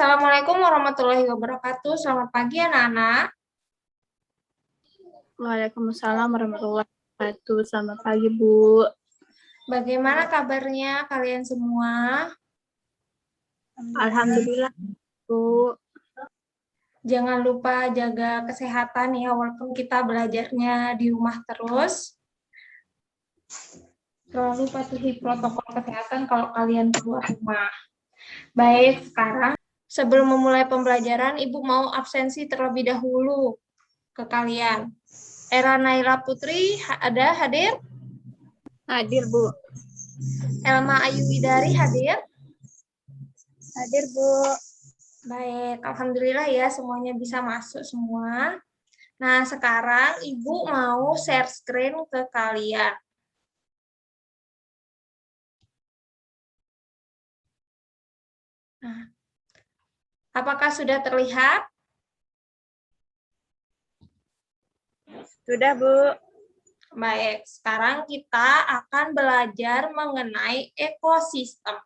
Assalamualaikum warahmatullahi wabarakatuh. Selamat pagi anak-anak. Waalaikumsalam warahmatullahi wabarakatuh. Selamat pagi, Bu. Bagaimana kabarnya kalian semua? Alhamdulillah, Bu. Jangan lupa jaga kesehatan ya, walaupun kita belajarnya di rumah terus. Selalu patuhi protokol kesehatan kalau kalian keluar rumah. Baik, sekarang sebelum memulai pembelajaran, Ibu mau absensi terlebih dahulu ke kalian. Era Naila Putri ada hadir? Hadir, Bu. Elma Ayu Widari hadir? Hadir, Bu. Baik, alhamdulillah ya semuanya bisa masuk semua. Nah, sekarang Ibu mau share screen ke kalian. Nah, apakah sudah terlihat? Sudah, Bu. Baik, sekarang kita akan belajar mengenai ekosistem.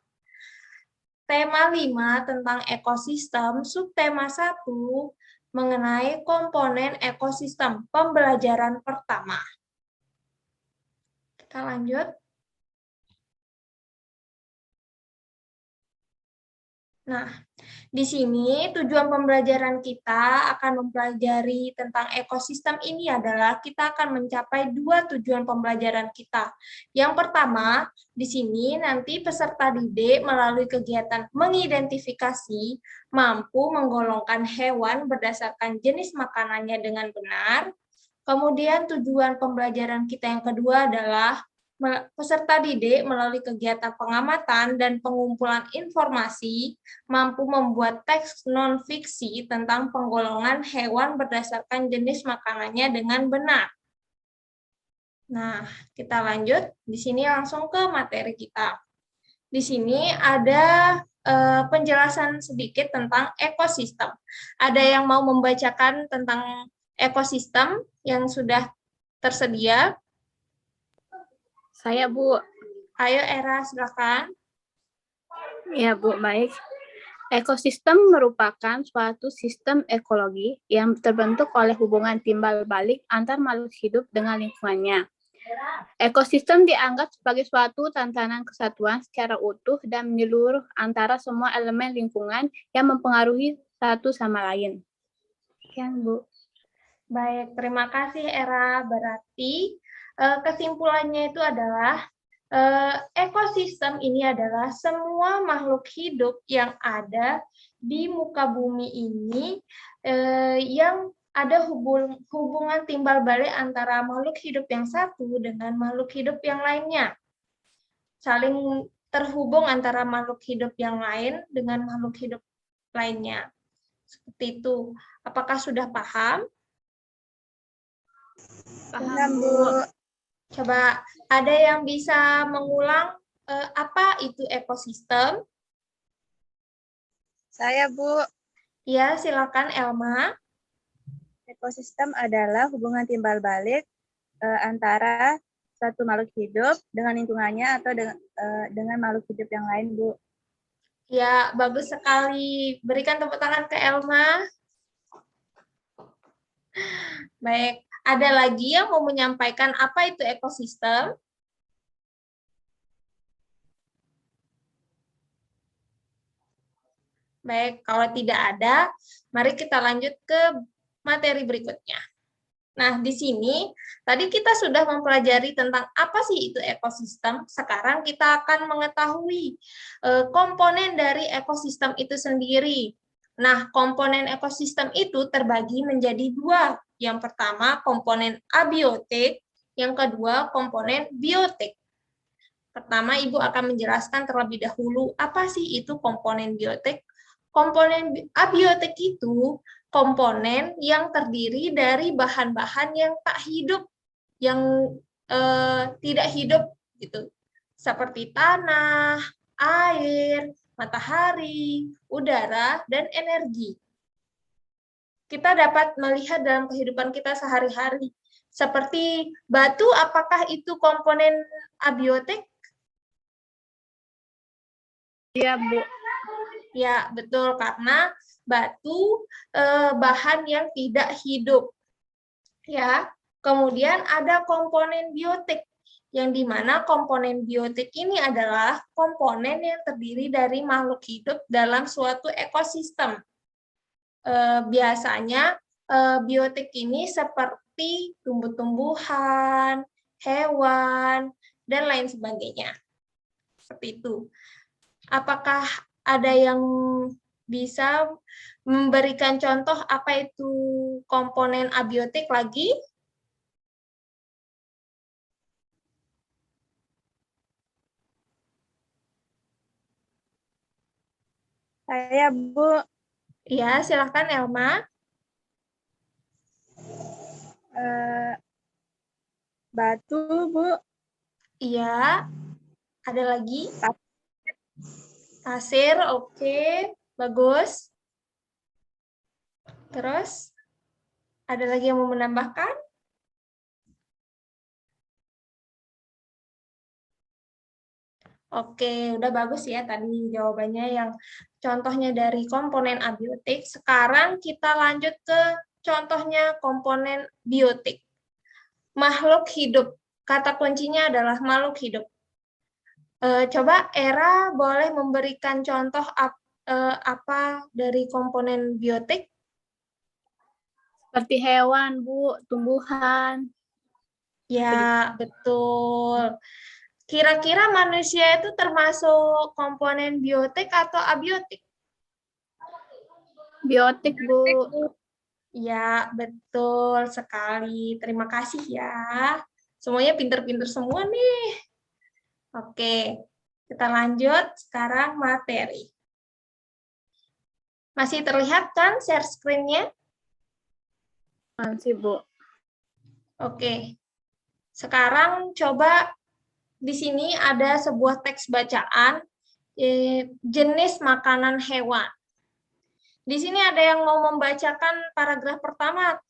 Tema 5 tentang ekosistem, subtema 1 mengenai komponen ekosistem, pembelajaran pertama. Kita lanjut. Nah, di sini tujuan pembelajaran kita akan mempelajari tentang ekosistem ini adalah kita akan mencapai 2 tujuan pembelajaran kita. Yang pertama, di sini nanti peserta didik melalui kegiatan mengidentifikasi mampu menggolongkan hewan berdasarkan jenis makanannya dengan benar. Kemudian tujuan pembelajaran kita yang kedua adalah peserta didik melalui kegiatan pengamatan dan pengumpulan informasi mampu membuat teks non-fiksi tentang penggolongan hewan berdasarkan jenis makanannya dengan benar. Nah, kita lanjut. Di sini langsung ke materi kita. Di sini ada penjelasan sedikit tentang ekosistem. Ada yang mau membacakan tentang ekosistem yang sudah tersedia? Saya, Bu. Ayo, Era, silakan. Ya, Bu. Baik. Ekosistem merupakan suatu sistem ekologi yang terbentuk oleh hubungan timbal balik antar makhluk hidup dengan lingkungannya. Ekosistem dianggap sebagai suatu tantangan kesatuan secara utuh dan menyeluruh antara semua elemen lingkungan yang mempengaruhi satu sama lain. Sekian, Bu. Baik, terima kasih, Era. Berarti kesimpulannya itu adalah ekosistem ini adalah semua makhluk hidup yang ada di muka bumi ini yang ada hubungan timbal balik antara makhluk hidup yang satu dengan makhluk hidup yang lainnya. Saling terhubung antara makhluk hidup yang lain dengan makhluk hidup lainnya. Seperti itu. Apakah sudah paham? Paham, Bu. Coba ada yang bisa mengulang apa itu ekosistem? Saya, Bu. Ya, silakan Elma. Ekosistem adalah hubungan timbal balik antara satu makhluk hidup dengan lingkungannya atau dengan makhluk hidup yang lain, Bu. Ya, bagus sekali. Berikan tepuk tangan ke Elma. Baik, ada lagi yang mau menyampaikan apa itu ekosistem? Baik, kalau tidak ada, mari kita lanjut ke materi berikutnya. Nah, di sini tadi kita sudah mempelajari tentang apa sih itu ekosistem. Sekarang kita akan mengetahui komponen dari ekosistem itu sendiri. Nah, komponen ekosistem itu terbagi menjadi 2. Yang pertama, komponen abiotik. Yang kedua, komponen biotik. Pertama, Ibu akan menjelaskan terlebih dahulu apa sih itu komponen biotik. Komponen abiotik itu komponen yang terdiri dari bahan-bahan yang tak hidup, yang tidak hidup gitu, seperti tanah, air, matahari, udara, dan energi. Kita dapat melihat dalam kehidupan kita sehari-hari, seperti batu, apakah itu komponen abiotik? Iya, Bu. Ya, betul, karena batu bahan yang tidak hidup. Ya, kemudian ada komponen biotik, yang dimana komponen biotik ini adalah komponen yang terdiri dari makhluk hidup dalam suatu ekosistem. Biasanya biotik ini seperti tumbuh-tumbuhan, hewan, dan lain sebagainya. Seperti itu. Apakah ada yang bisa memberikan contoh apa itu komponen abiotik lagi? Saya, Bu, Ya, silahkan Elma. eh, batu, Bu, Iya, ada lagi? Pasir, oke, bagus. Terus, ada lagi yang mau menambahkan? Oke, udah bagus ya tadi jawabannya yang contohnya dari komponen abiotik. Sekarang kita lanjut ke contohnya komponen biotik. Makhluk hidup. Kata kuncinya adalah makhluk hidup. Coba Era boleh memberikan contoh apa dari komponen biotik? Seperti hewan, Bu, tumbuhan. Ya, betul. Kira-kira manusia itu termasuk komponen biotik atau abiotik? Biotik, Bu. Ya, betul sekali. Terima kasih ya. Semuanya pinter-pinter semua nih. Oke, kita lanjut sekarang materi. Masih terlihat kan share screen-nya? Masih, Bu. Oke. Sekarang coba di sini ada sebuah teks bacaan jenis makanan hewan. Di sini ada yang mau membacakan paragraf pertama?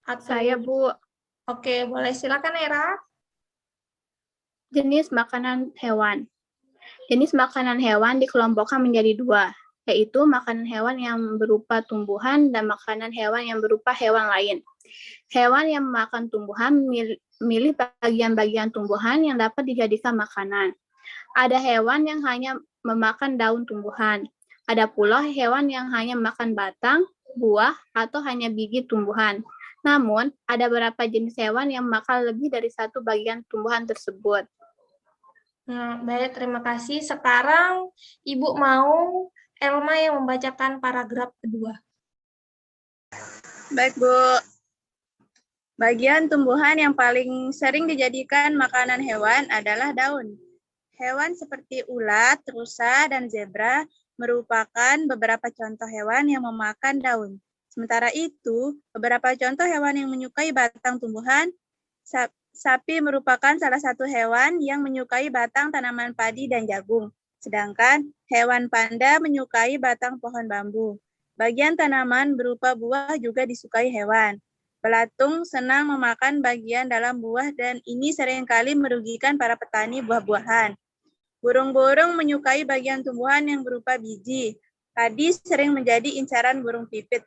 Atau... Saya, Bu. Oke, boleh silakan Era. Jenis makanan hewan. Jenis makanan hewan dikelompokkan menjadi dua, yaitu makanan hewan yang berupa tumbuhan dan makanan hewan yang berupa hewan lain. Hewan yang memakan tumbuhan milih bagian-bagian tumbuhan yang dapat dijadikan makanan. Ada hewan yang hanya memakan daun tumbuhan. Ada pula hewan yang hanya makan batang, buah, atau hanya biji tumbuhan. Namun, ada beberapa jenis hewan yang makan lebih dari satu bagian tumbuhan tersebut. Nah, baik, terima kasih. Sekarang Ibu mau Elma yang membacakan paragraf kedua. Baik, Bu. Bagian tumbuhan yang paling sering dijadikan makanan hewan adalah daun. Hewan seperti ulat, rusa, dan zebra merupakan beberapa contoh hewan yang memakan daun. Sementara itu, beberapa contoh hewan yang menyukai batang tumbuhan, sapi merupakan salah satu hewan yang menyukai batang tanaman padi dan jagung. Sedangkan hewan panda menyukai batang pohon bambu. Bagian tanaman berupa buah juga disukai hewan. Belatung senang memakan bagian dalam buah dan ini seringkali merugikan para petani buah-buahan. Burung-burung menyukai bagian tumbuhan yang berupa biji. Padi sering menjadi incaran burung pipit.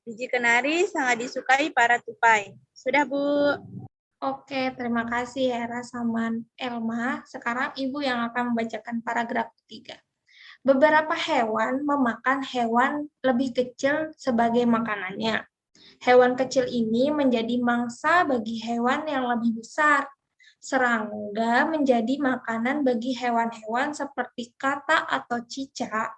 Biji kenari sangat disukai para tupai. Sudah, Bu. Oke, terima kasih Hera sama Elma. Sekarang Ibu yang akan membacakan paragraf ketiga. Beberapa hewan memakan hewan lebih kecil sebagai makanannya. Hewan kecil ini menjadi mangsa bagi hewan yang lebih besar. Serangga menjadi makanan bagi hewan-hewan seperti kata atau cicak.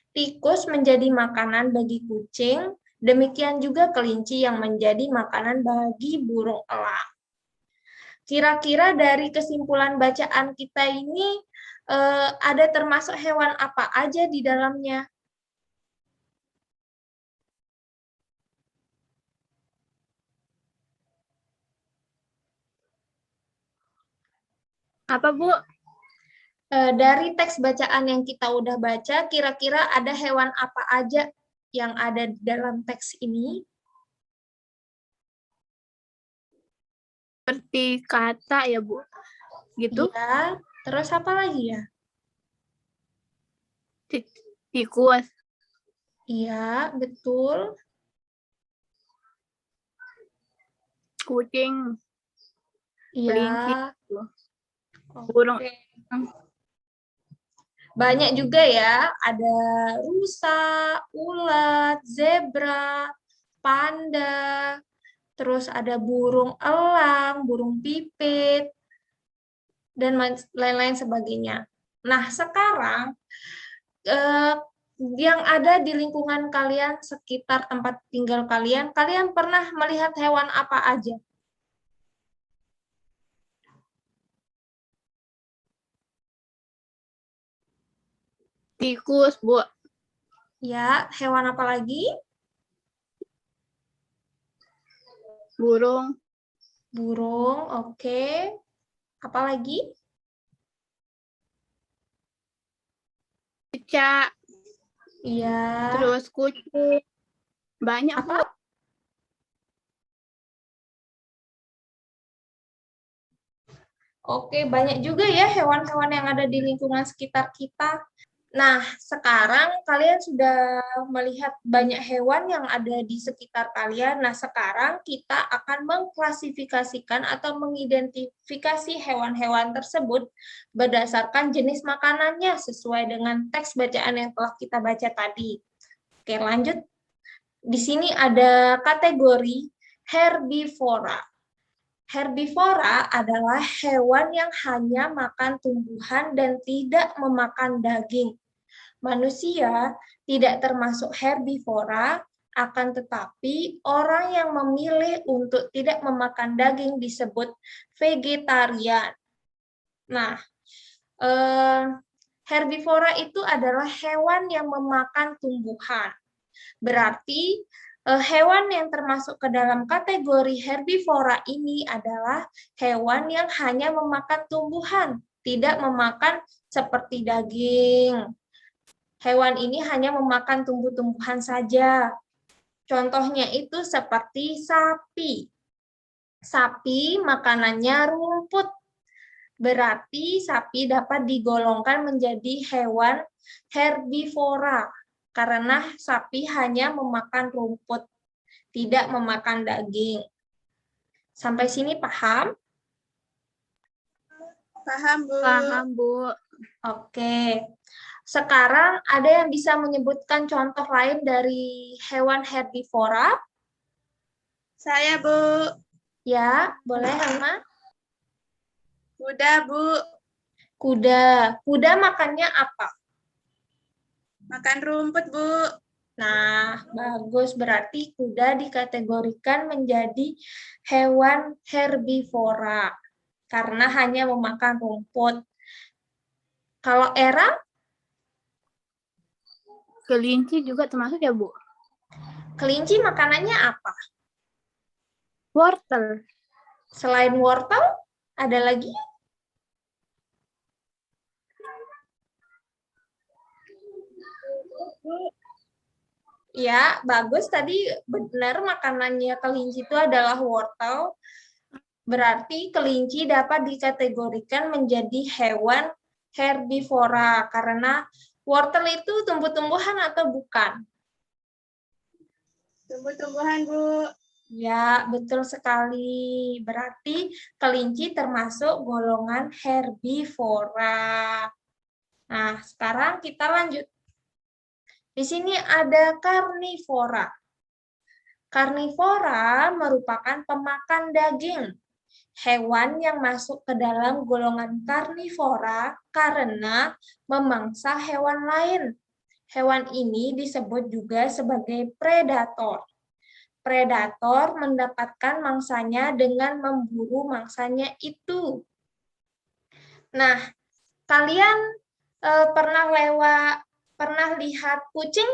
Tikus menjadi makanan bagi kucing. Demikian juga kelinci yang menjadi makanan bagi burung elang. Kira-kira dari kesimpulan bacaan kita ini ada termasuk hewan apa aja di dalamnya? Apa, Bu? Dari teks bacaan yang kita udah baca, kira-kira ada hewan apa aja yang ada di dalam teks ini? Seperti kata ya, Bu. Gitu? Iya, Terus apa lagi ya? Tikus, Iya, betul. kucing, Iya. kelinci, burung. Oke. Banyak juga ya, ada rusa, ulat, zebra, panda, terus ada burung elang, burung pipit, dan lain-lain sebagainya. Nah, sekarang eh, yang ada di lingkungan kalian, sekitar tempat tinggal kalian, kalian pernah melihat hewan apa aja? Tikus, Bu. Ya, hewan apa lagi? Burung, Burung, oke. Apa lagi? cicak, Iya. terus kucing. Banyak, Bu. Apa? Oke, banyak juga ya hewan-hewan yang ada di lingkungan sekitar kita. Nah, sekarang kalian sudah melihat banyak hewan yang ada di sekitar kalian. Nah, sekarang kita akan mengklasifikasikan atau mengidentifikasi hewan-hewan tersebut berdasarkan jenis makanannya sesuai dengan teks bacaan yang telah kita baca tadi. Oke, lanjut. Di sini ada kategori herbivora. Herbivora adalah hewan yang hanya makan tumbuhan dan tidak memakan daging. Manusia tidak termasuk herbivora, akan tetapi orang yang memilih untuk tidak memakan daging disebut vegetarian. Nah, herbivora itu adalah hewan yang memakan tumbuhan. Berarti hewan yang termasuk ke dalam kategori herbivora ini adalah hewan yang hanya memakan tumbuhan, tidak memakan seperti daging. Hewan ini hanya memakan tumbuh-tumbuhan saja. Contohnya itu seperti sapi. Sapi makanannya rumput. Berarti sapi dapat digolongkan menjadi hewan herbivora karena sapi hanya memakan rumput, tidak memakan daging. Sampai sini paham? Paham, Bu. Paham, Bu. Oke. Sekarang ada yang bisa menyebutkan contoh lain dari hewan herbivora? Saya, Bu. Ya, boleh, Hama? Kuda, Bu. Kuda. Kuda makannya apa? Makan rumput, Bu. Nah, bagus. Berarti kuda dikategorikan menjadi hewan herbivora karena hanya memakan rumput. Kalau era, Kelinci juga termasuk ya, Bu? kelinci makanannya apa? Wortel, Selain wortel, ada lagi? Ya, bagus. Tadi benar makanannya kelinci itu adalah wortel. Berarti kelinci dapat dikategorikan menjadi hewan herbivora karena wortel itu tumbuh-tumbuhan atau bukan? Tumbuh-tumbuhan, Bu. Ya, betul sekali. Berarti kelinci termasuk golongan herbivora. Nah, sekarang kita lanjut. Di sini ada karnivora. Karnivora merupakan pemakan daging. Hewan yang masuk ke dalam golongan karnivora karena memangsa hewan lain. Hewan ini disebut juga sebagai predator. Predator mendapatkan mangsanya dengan memburu mangsanya itu. Nah, kalian pernah lihat kucing?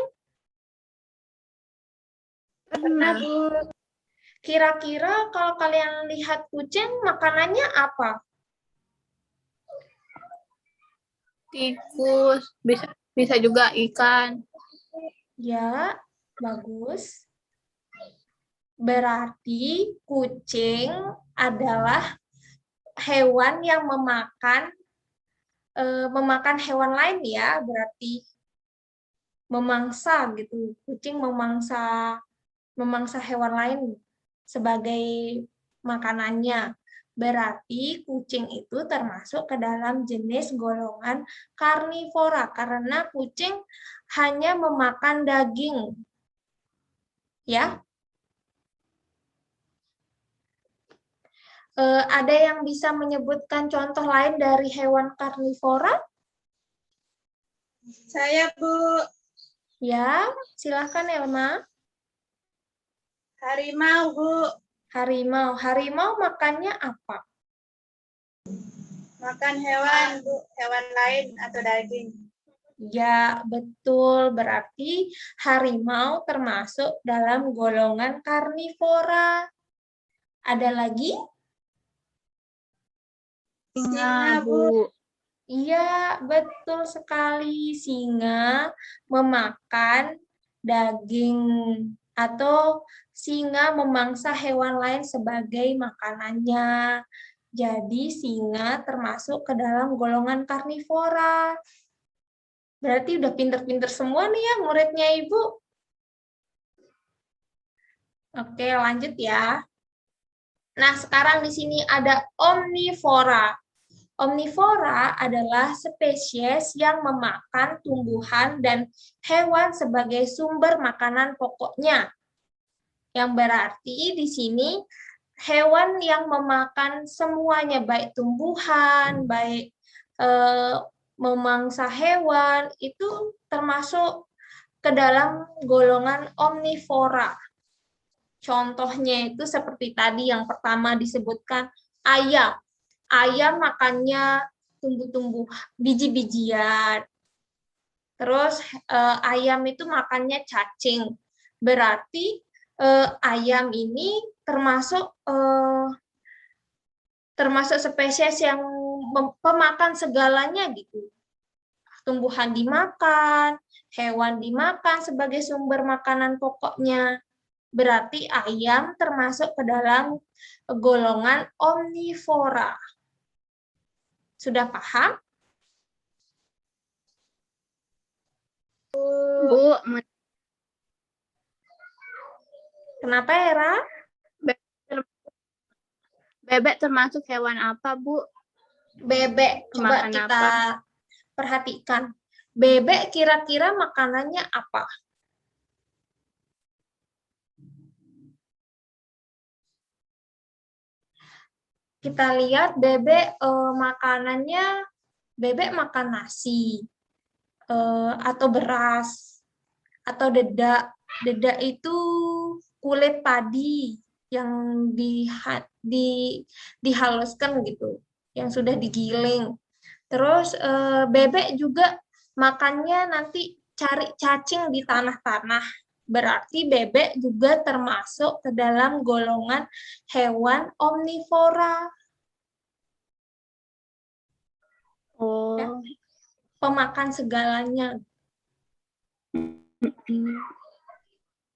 Pernah, Bu. Kira-kira kalau kalian lihat kucing, makanannya apa? tikus, bisa juga ikan. Ya, bagus. Berarti kucing adalah hewan yang memakan memakan hewan lain ya, berarti memangsa gitu. Kucing memangsa hewan lain sebagai makanannya. Berarti kucing itu termasuk ke dalam jenis golongan karnivora karena kucing hanya memakan daging. Ya. Ada yang bisa menyebutkan contoh lain dari hewan karnivora? Saya, Bu. Ya, silakan Elma. Harimau, Bu. Harimau. Harimau makannya apa? Makan hewan, Bu. Hewan lain atau daging. Ya, betul. Berarti harimau termasuk dalam golongan karnivora. Ada lagi? Singa, Bu. Iya, betul sekali. Singa memakan daging atau singa memangsa hewan lain sebagai makanannya. Jadi singa termasuk ke dalam golongan karnivora. Berarti udah pinter-pinter semua nih ya muridnya Ibu. Oke, lanjut ya. Nah, sekarang di sini ada omnivora. Omnivora adalah spesies yang memakan tumbuhan dan hewan sebagai sumber makanan pokoknya. Yang berarti di sini hewan yang memakan semuanya, baik tumbuhan, baik memangsa hewan, itu termasuk ke dalam golongan omnivora. Contohnya itu seperti tadi yang pertama disebutkan ayam. Ayam makannya tumbuh-tumbuh, biji-bijian. Terus ayam itu makannya cacing. Berarti ayam ini termasuk spesies yang pemakan segalanya gitu. Tumbuhan dimakan, hewan dimakan sebagai sumber makanan pokoknya. Berarti ayam termasuk ke dalam golongan omnivora. Sudah paham? Bu, Kenapa, Era? bebek termasuk hewan apa, Bu? Bebek. Coba Makan kita apa? perhatikan. Bebek kira-kira makanannya apa? Kita lihat bebek bebek makan nasi atau beras atau dedak. Dedak itu kulit padi yang dihaluskan gitu, yang sudah digiling. Terus bebek juga makannya nanti cari cacing di tanah-tanah. Berarti bebek juga termasuk ke dalam golongan hewan omnivora. Oh. Ya. Pemakan segalanya.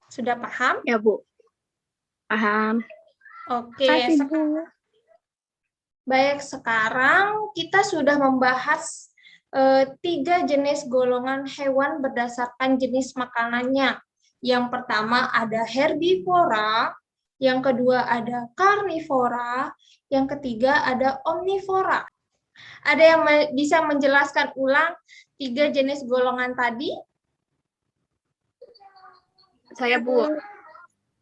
Sudah paham? Ya, Bu. Paham. Oke, Kasih, Bu. baik, sekarang kita sudah membahas 3 jenis golongan hewan berdasarkan jenis makanannya. Yang pertama ada herbivora, yang kedua ada karnivora, yang ketiga ada omnivora. Ada yang bisa menjelaskan ulang 3 jenis golongan tadi? Saya, Bu.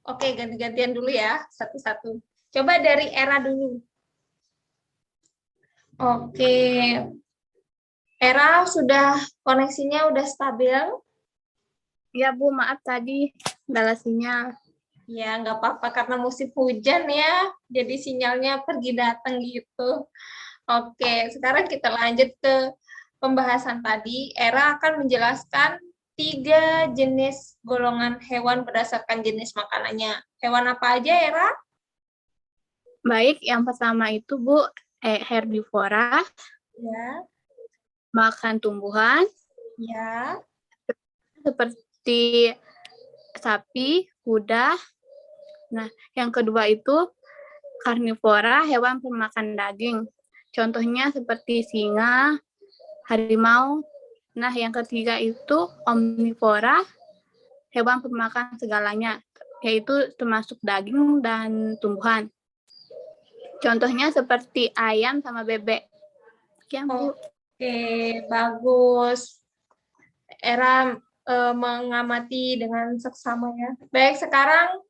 Oke, ganti-gantian dulu ya, satu-satu. Coba dari Era dulu. Oke. Era sudah koneksinya udah stabil? Ya, Bu, maaf tadi sinyal. Ya, nggak apa-apa karena musim hujan ya, jadi sinyalnya pergi datang gitu. Oke, sekarang kita lanjut ke pembahasan tadi. Era akan menjelaskan 3 jenis golongan hewan berdasarkan jenis makanannya. Hewan apa aja, Era? Baik, yang pertama itu, Bu, herbivora. Ya. Makan tumbuhan. Ya. Seperti sapi, kuda. Nah, yang kedua itu karnivora, hewan pemakan daging. Contohnya seperti singa, harimau. Nah, yang ketiga itu omnivora, hewan pemakan segalanya, yaitu termasuk daging dan tumbuhan. Contohnya seperti ayam sama bebek. Ya, Bu. Oke, bagus. Era mengamati dengan seksama ya. Baik, sekarang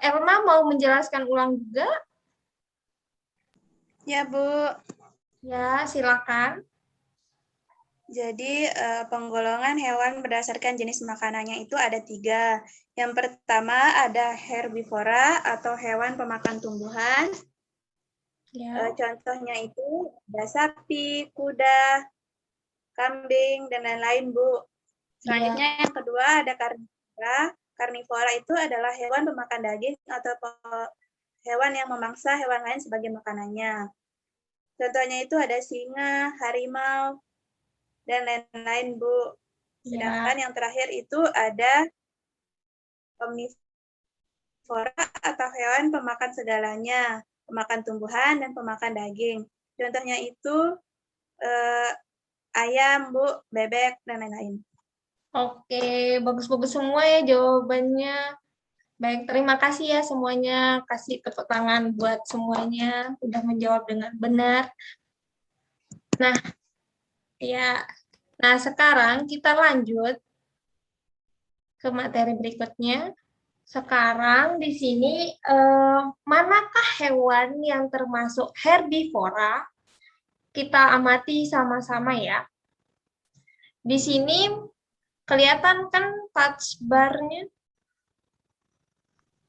Elma mau menjelaskan ulang juga? Ya, Bu. Ya, silakan. Jadi, penggolongan hewan berdasarkan jenis makanannya itu ada 3. Yang pertama ada herbivora atau hewan pemakan tumbuhan. Ya. Contohnya itu ada sapi, kuda, kambing, dan lain-lain, Bu. Selanjutnya yang kedua ada karnivora. Karnivora itu adalah hewan pemakan daging atau hewan yang memangsa hewan lain sebagai makanannya. Contohnya itu ada singa, harimau, dan lain-lain, Bu. Sedangkan yang terakhir itu ada omnivora atau hewan pemakan segalanya, pemakan tumbuhan dan pemakan daging. Contohnya itu ayam, Bu, bebek, dan lain-lain. Oke, bagus-bagus semua ya jawabannya. Baik, terima kasih ya semuanya. Kasih tepuk tangan buat semuanya. Udah menjawab dengan benar. Nah, ya. Nah, sekarang kita lanjut ke materi berikutnya. Sekarang di sini, manakah hewan yang termasuk herbivora? Kita amati sama-sama ya. Di sini kelihatan kan touch bar-nya?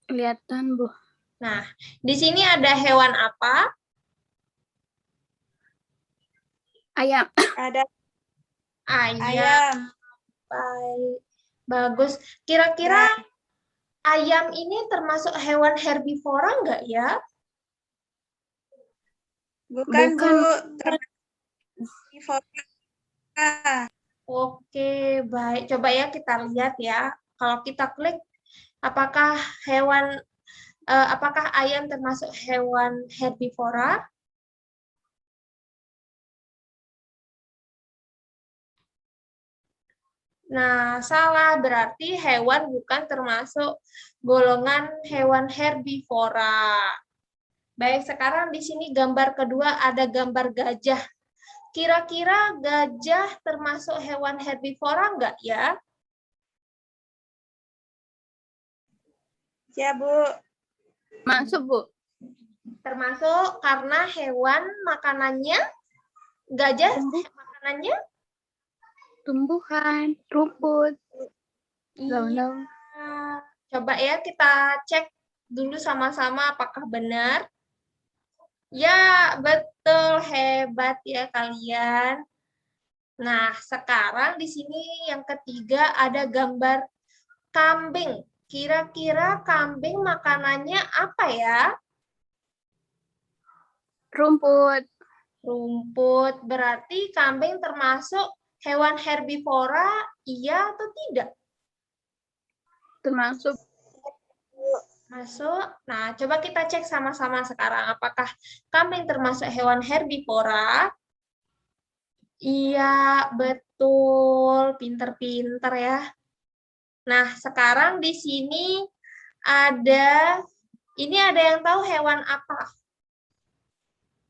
Kelihatan, Bu. Nah, di sini ada hewan apa? Ayam. Ada Ayam. ayam. Baik. Bagus. Kira-kira ayam ini termasuk hewan herbivora nggak ya? Bukan, Bu. Herbivora. Oke, baik. Coba ya kita lihat ya. Kalau kita klik, apakah apakah ayam termasuk hewan herbivora? Nah, salah. Berarti hewan bukan termasuk golongan hewan herbivora. Baik, sekarang di sini gambar kedua ada gambar gajah. Kira-kira gajah termasuk hewan herbivora enggak ya? Ya, Bu. Masuk, Bu. Termasuk karena hewan makanannya, gajah makanannya? Tumbuhan, rumput, Iya. Coba ya kita cek dulu sama-sama apakah benar. Ya, betul. Hebat ya kalian. Nah, sekarang di sini yang ketiga ada gambar kambing. Kira-kira kambing makanannya apa ya? rumput. Rumput. Berarti kambing termasuk hewan herbivora, iya atau tidak? Termasuk. Masuk. Nah, coba kita cek sama-sama sekarang. Apakah kambing termasuk hewan herbivora? Iya, betul. Pinter-pinter ya. Nah, sekarang di sini ini ada yang tahu hewan apa?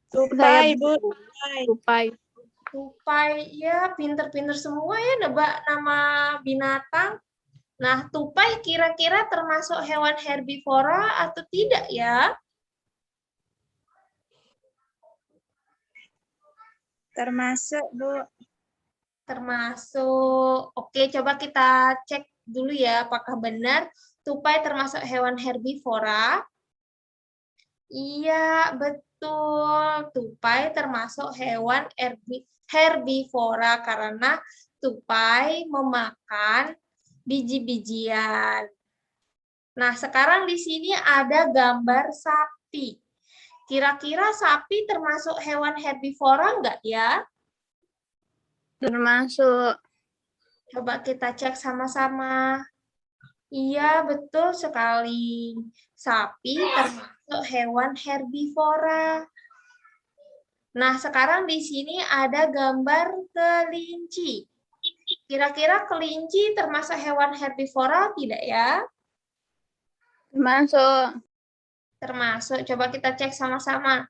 Tupai, Bu. Tupai. Tupai, ya pinter-pinter semua ya nebak nama binatang. Nah, tupai kira-kira termasuk hewan herbivora atau tidak ya? Termasuk, Bu. Termasuk. Oke, coba kita cek dulu ya apakah benar tupai termasuk hewan herbivora. Iya, betul. Tupai termasuk hewan herbivora karena tupai memakan biji-bijian. Nah, sekarang di sini ada gambar sapi. Kira-kira sapi termasuk hewan herbivora enggak ya? Termasuk. Coba kita cek sama-sama. Iya, betul sekali. Sapi termasuk hewan herbivora. Nah, sekarang di sini ada gambar kelinci. Kira-kira kelinci termasuk hewan herbivora tidak ya? Termasuk. Termasuk. Coba kita cek sama-sama.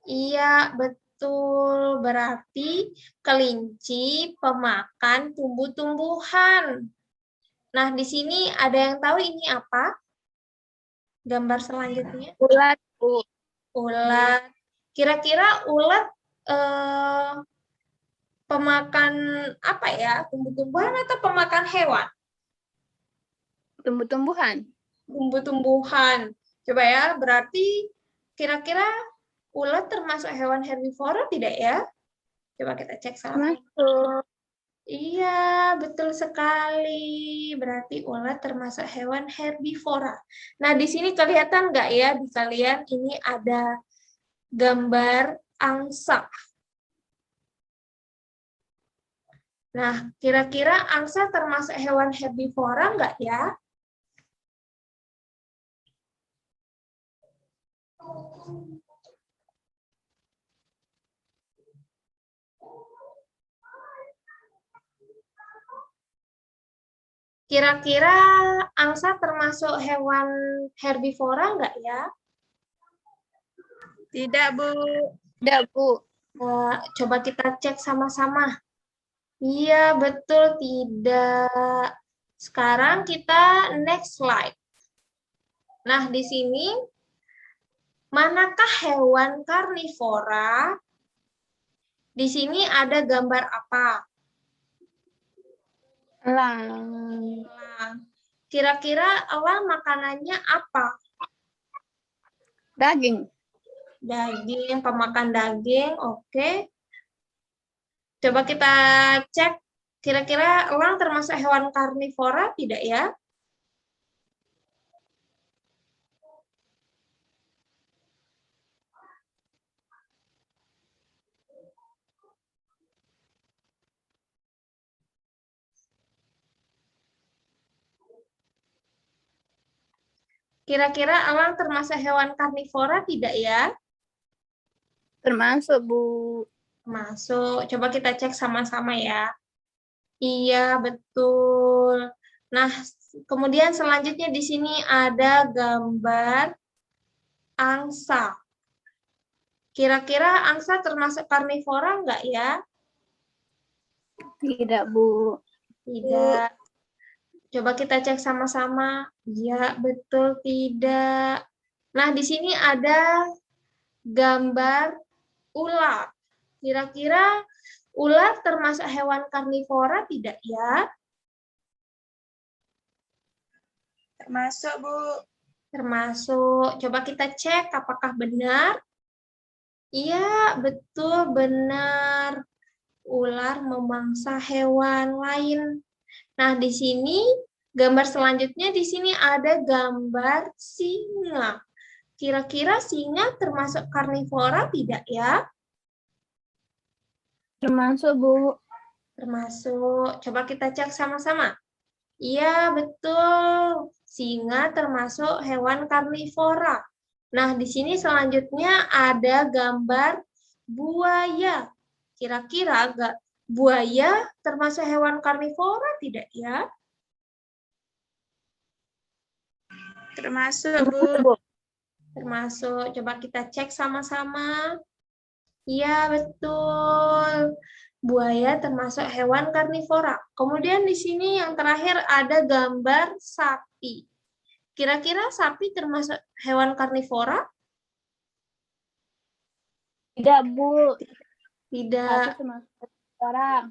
Iya, betul. Berarti kelinci pemakan tumbuh-tumbuhan. Nah, di sini ada yang tahu ini apa? Gambar selanjutnya. Ulat, Bu. Ulat. Kira-kira ulat pemakan apa ya? Tumbuh-tumbuhan atau pemakan hewan? Tumbuh-tumbuhan. Tumbuh-tumbuhan. Coba ya, berarti kira-kira ulat termasuk hewan herbivora tidak ya? Coba kita cek sama. Termasuk. Iya, betul sekali. Berarti ulat termasuk hewan herbivora. Nah, di sini kelihatan nggak ya di kalian ini ada gambar angsa. Nah, kira-kira angsa termasuk hewan herbivora nggak ya? Kira-kira angsa termasuk hewan herbivora nggak ya? Tidak, Bu. Tidak, Bu. Coba kita cek sama-sama. Iya, betul tidak. Sekarang kita next slide. Nah, di sini manakah hewan karnivora? Di sini ada gambar apa? Elang. Elang. Kira-kira elang makanannya apa? Daging. Daging, pemakan daging, oke. Coba kita cek, kira-kira elang termasuk hewan karnivora tidak ya? Kira-kira elang termasuk hewan karnivora tidak ya? Termasuk, Bu. Masuk. Coba kita cek sama-sama ya. Iya, betul. Nah, kemudian selanjutnya di sini ada gambar angsa. Kira-kira angsa termasuk karnivora enggak ya? Tidak, Bu. Tidak. Coba kita cek sama-sama. Iya, betul tidak. Nah, di sini ada gambar ular. Kira-kira ular termasuk hewan karnivora tidak ya? Termasuk, Bu. Termasuk. Coba kita cek apakah benar. Iya, betul benar. Ular memangsa hewan lain. Nah, di sini gambar selanjutnya di sini ada gambar singa. Kira-kira singa termasuk karnivora tidak ya? Termasuk, Bu. Termasuk. Coba kita cek sama-sama. Iya, betul. Singa termasuk hewan karnivora. Nah, di sini selanjutnya ada gambar buaya. Kira-kira buaya termasuk hewan karnivora tidak ya? Termasuk, Bu. Termasuk. Coba kita cek sama-sama. Iya, betul. Buaya termasuk hewan karnivora. Kemudian di sini yang terakhir ada gambar sapi. Kira-kira sapi termasuk hewan karnivora? Tidak, Bu. Tidak. Tapi termasuk orang.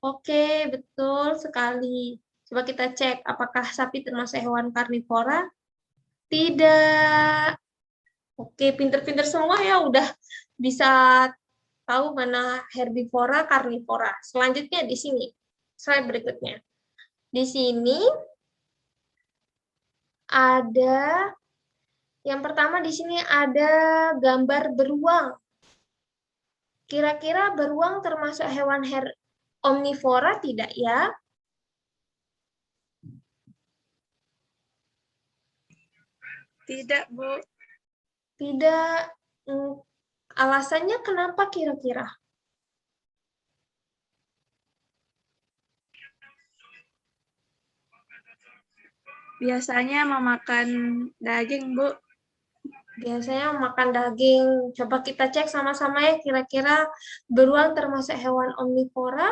Oke, betul sekali. Coba kita cek apakah sapi termasuk hewan karnivora? Tidak. Oke, pinter-pinter semua ya, udah bisa tahu mana herbivora, karnivora. Selanjutnya di sini, slide berikutnya. Di sini ada, yang pertama di sini ada gambar beruang. Kira-kira beruang termasuk hewan omnivora tidak ya? Tidak, Bu. Tidak. Alasannya kenapa kira-kira? Biasanya memakan daging, Bu. Biasanya makan daging. Coba kita cek sama-sama ya, kira-kira beruang termasuk hewan omnivora?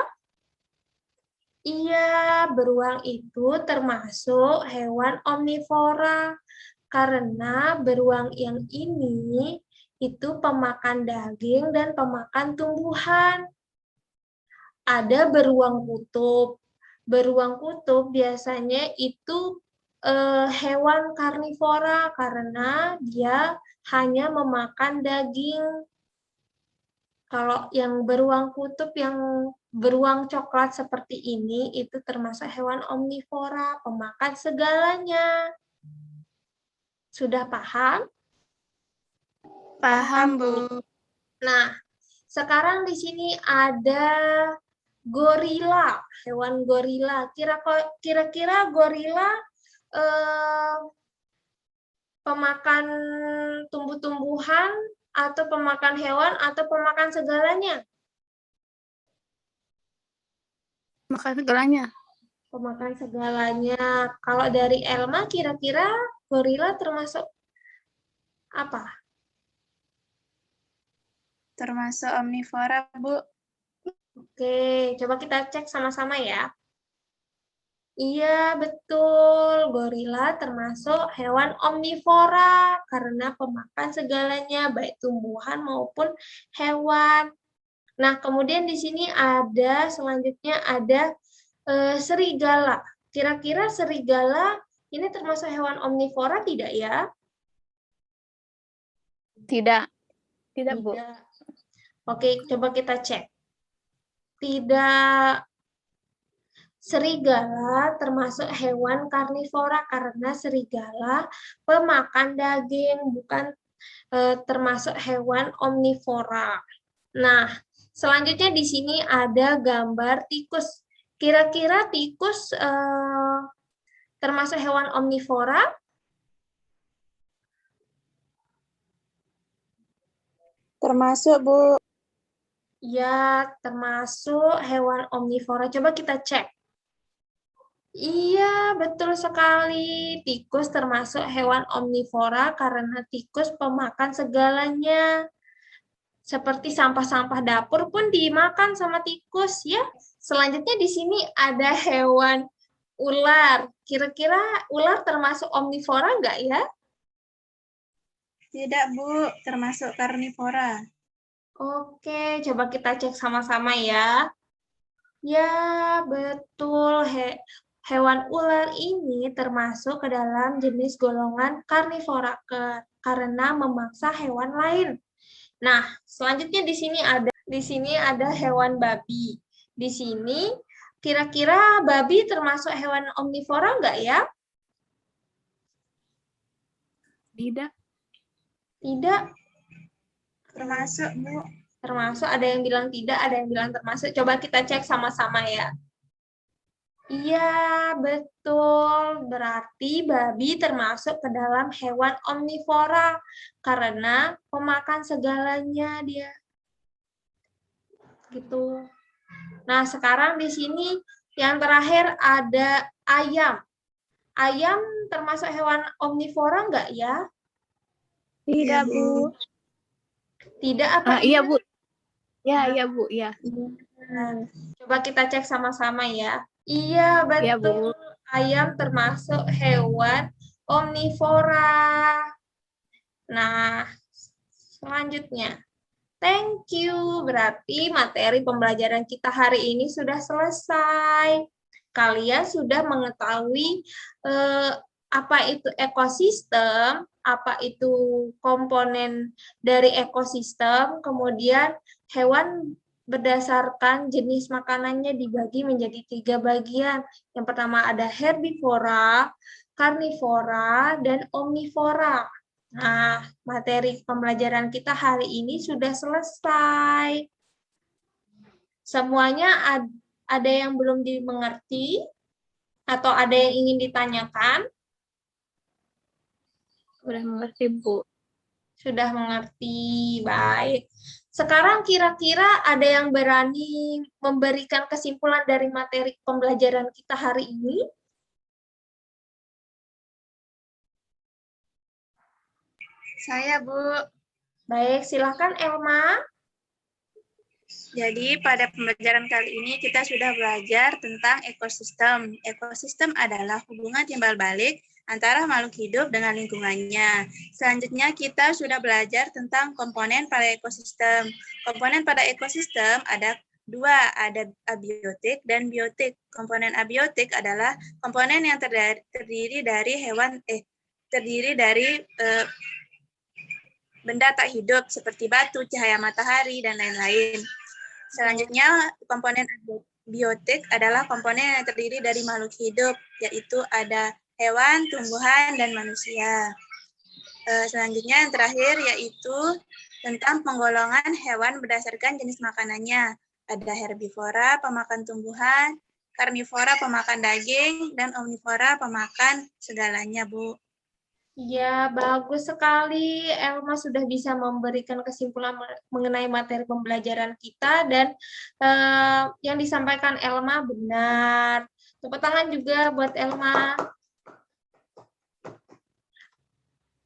Iya, beruang itu termasuk hewan omnivora. Karena beruang yang ini itu pemakan daging dan pemakan tumbuhan. Ada beruang kutub. Beruang kutub biasanya itu hewan karnivora karena dia hanya memakan daging. Kalau yang beruang kutub, yang beruang coklat seperti ini, itu termasuk hewan omnivora, pemakan segalanya. Sudah paham? Paham, Bu. Nah, sekarang di sini ada gorila, hewan gorila. Kira-kira gorila pemakan tumbuh-tumbuhan atau pemakan hewan atau pemakan segalanya? Makan segalanya. Pemakan segalanya. Kalau dari Elma, kira-kira gorila termasuk apa? Termasuk omnivora, Bu. Oke, coba kita cek sama-sama ya. Iya, betul. Gorila termasuk hewan omnivora karena pemakan segalanya, baik tumbuhan maupun hewan. Nah, kemudian di sini ada, selanjutnya ada serigala. Kira-kira serigala ini termasuk hewan omnivora tidak ya? Tidak. Tidak, Bu. Tidak. Oke, coba kita cek. Tidak. Serigala termasuk hewan karnivora karena serigala pemakan daging, bukan termasuk hewan omnivora. Nah, selanjutnya di sini ada gambar tikus. Kira-kira tikus termasuk hewan omnivora? Termasuk, Bu. Ya, termasuk hewan omnivora. Coba kita cek. Iya, betul sekali. Tikus termasuk hewan omnivora karena tikus pemakan segalanya. Seperti sampah-sampah dapur pun dimakan sama tikus ya. Selanjutnya di sini ada hewan ular. Kira-kira ular termasuk omnivora enggak ya? Tidak, Bu. Termasuk karnivora. Oke, coba kita cek sama-sama ya. Ya, betul. Hewan ular ini termasuk ke dalam jenis golongan karnivora karena memangsa hewan lain. Nah, selanjutnya di sini ada hewan babi. Di sini kira-kira babi termasuk hewan omnivora enggak ya? Tidak. Tidak. Termasuk, Bu. Termasuk, ada yang bilang tidak, ada yang bilang termasuk. Coba kita cek sama-sama ya. Iya, betul. Berarti babi termasuk ke dalam hewan omnivora karena pemakan segalanya dia. Gitu. Nah, sekarang di sini yang terakhir ada ayam. Ayam termasuk hewan omnivora enggak ya? Tidak, Bu. Tidak apa Iya, Bu. Ya, iya, Bu. Ya. Nah, coba kita cek sama-sama ya. Iya, Iya, Bu. betul. Ayam termasuk hewan omnivora. Nah, selanjutnya. Thank you. Berarti materi pembelajaran kita hari ini sudah selesai. Kalian sudah mengetahui apa itu ekosistem, apa itu komponen dari ekosistem, kemudian hewan berdasarkan jenis makanannya dibagi menjadi 3 bagian. Yang pertama ada herbivora, karnivora, dan omnivora. Nah, materi pembelajaran kita hari ini sudah selesai. Semuanya ada yang belum dimengerti atau ada yang ingin ditanyakan? Udah mengerti, Bu. Sudah mengerti. Baik. Sekarang kira-kira ada yang berani memberikan kesimpulan dari materi pembelajaran kita hari ini? Saya, Bu. Baik, silakan Elma. Jadi pada pembelajaran kali ini kita sudah belajar tentang ekosistem. Ekosistem adalah hubungan timbal balik antara makhluk hidup dengan lingkungannya. Selanjutnya kita sudah belajar tentang komponen pada ekosistem. Komponen pada ekosistem ada dua, ada abiotik dan biotik. Komponen abiotik adalah komponen yang terdiri dari benda tak hidup seperti batu, cahaya matahari, dan lain-lain. Selanjutnya, komponen biotik adalah komponen yang terdiri dari makhluk hidup, yaitu ada hewan, tumbuhan, dan manusia. Selanjutnya, yang terakhir yaitu tentang penggolongan hewan berdasarkan jenis makanannya. Ada herbivora, pemakan tumbuhan, karnivora, pemakan daging, dan omnivora, pemakan segalanya, Bu. Ya, bagus sekali. Elma sudah bisa memberikan kesimpulan mengenai materi pembelajaran kita dan yang disampaikan Elma benar. Tepuk tangan juga buat Elma.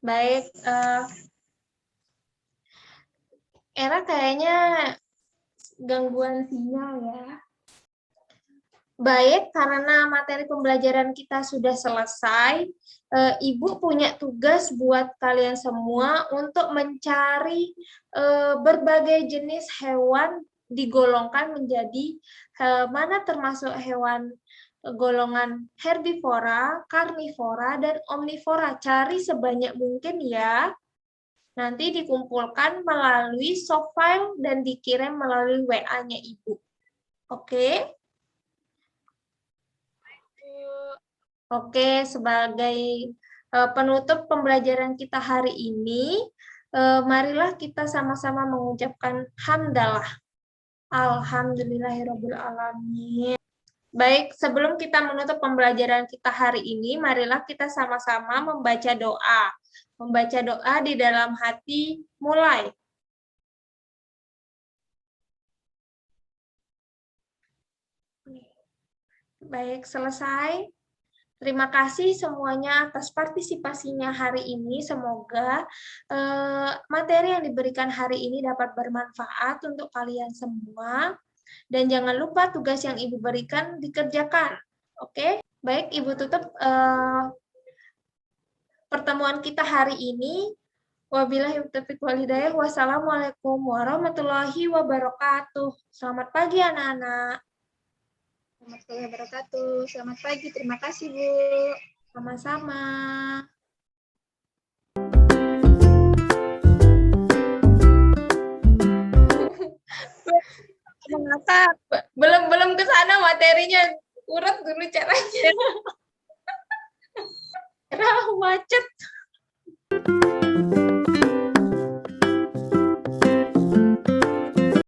Baik, Era kayaknya gangguan sinyal ya. Baik, karena materi pembelajaran kita sudah selesai, Ibu punya tugas buat kalian semua untuk mencari berbagai jenis hewan digolongkan menjadi mana termasuk hewan golongan herbivora, karnivora, dan omnivora. Cari sebanyak mungkin ya. Nanti dikumpulkan melalui soft file dan dikirim melalui WA-nya Ibu. Oke? Oke, sebagai penutup pembelajaran kita hari ini, marilah kita sama-sama mengucapkan hamdalah. Alhamdulillahirabbil alamin. Baik, sebelum kita menutup pembelajaran kita hari ini, marilah kita sama-sama membaca doa. Membaca doa di dalam hati, mulai. Baik, selesai. Terima kasih semuanya atas partisipasinya hari ini. Semoga materi yang diberikan hari ini dapat bermanfaat untuk kalian semua. Dan jangan lupa tugas yang Ibu berikan dikerjakan. Oke? Baik, Ibu tutup pertemuan kita hari ini. Wabillahi taufiq wal hidayah. Wassalamualaikum warahmatullahi wabarakatuh. Selamat pagi anak-anak. Warahmatullahi wabarakatuh. Selamat pagi. Terima kasih, Bu. Sama-sama. Mengapa? Belum ke sana materinya. Urut dulu caranya. Macet.